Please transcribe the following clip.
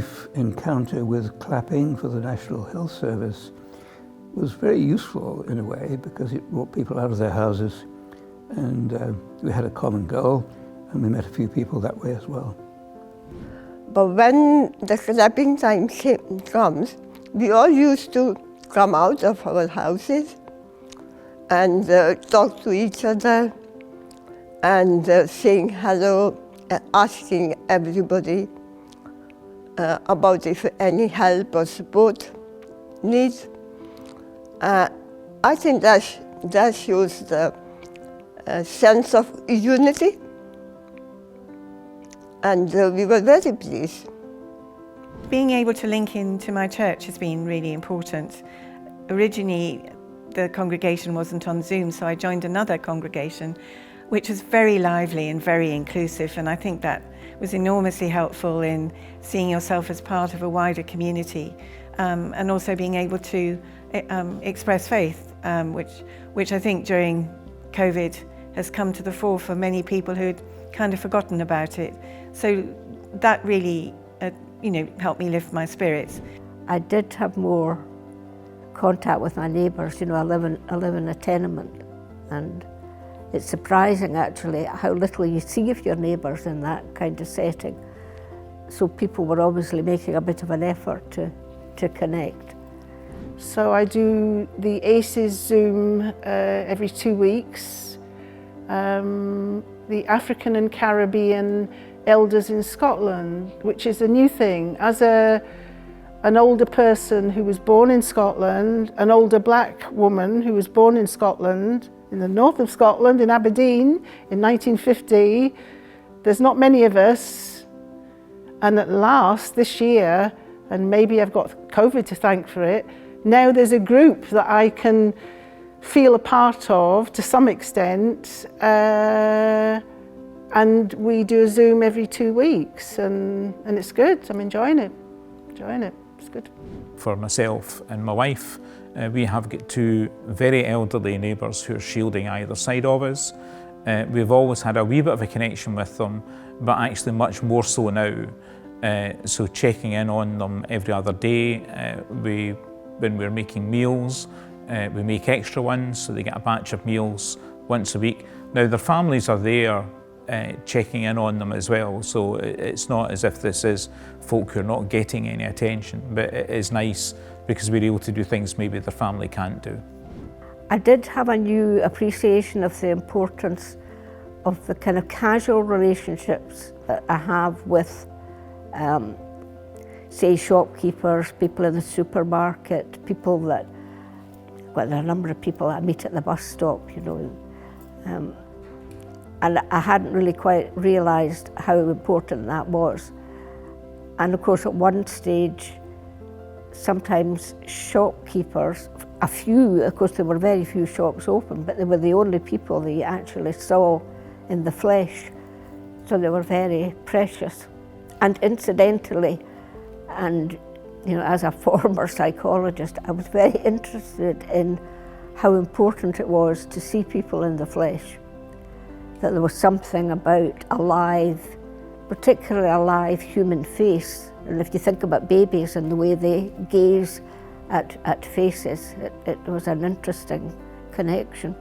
brief encounter with clapping for the National Health Service was very useful in a way, because it brought people out of their houses, and we had a common goal, and we met a few people that way as well. But when the clapping time comes, we all used to come out of our houses and talk to each other and saying hello, asking everybody about if any help or support needs. I think that shows the sense of unity, and we were very pleased. Being able to link into my church has been really important. Originally, the congregation wasn't on Zoom, so I joined another congregation, which was very lively and very inclusive, and I think that was enormously helpful in seeing yourself as part of a wider community, and also being able to express faith, which I think during COVID has come to the fore for many people who had kind of forgotten about it. So that really helped me lift my spirits. I did have more contact with my neighbours. I live in a tenement, and it's surprising actually how little you see of your neighbours in that kind of setting. So people were obviously making a bit of an effort to connect. So I do the ACES Zoom every 2 weeks. The African and Caribbean Elders in Scotland, which is a new thing. As an older person who was born in Scotland, an older black woman who was born in Scotland, in the north of Scotland, in Aberdeen, in 1950. There's not many of us, and at last this year, and maybe I've got COVID to thank for it, now there's a group that I can feel a part of to some extent, and we do a Zoom every 2 weeks, and it's good. I'm enjoying it. It's good. For myself and my wife, we have got two very elderly neighbours who are shielding either side of us. We've always had a wee bit of a connection with them, but actually much more so now. So checking in on them every other day. When we're making meals, we make extra ones, so they get a batch of meals once a week. Now their families are there checking in on them as well, so it's not as if this is folk who are not getting any attention, but it is nice because we're able to do things maybe their family can't do. I did have a new appreciation of the importance of the kind of casual relationships that I have with say shopkeepers, people in the supermarket, people that, well, there are a number of people I meet at the bus stop, and I hadn't really quite realised how important that was. And of course at one stage, sometimes shopkeepers, a few, of course there were very few shops open, but they were the only people that you actually saw in the flesh, so they were very precious. And incidentally, and as a former psychologist, I was very interested in how important it was to see people in the flesh, that there was something about a live, particularly a live human face. And if you think about babies and the way they gaze at faces, it was an interesting connection.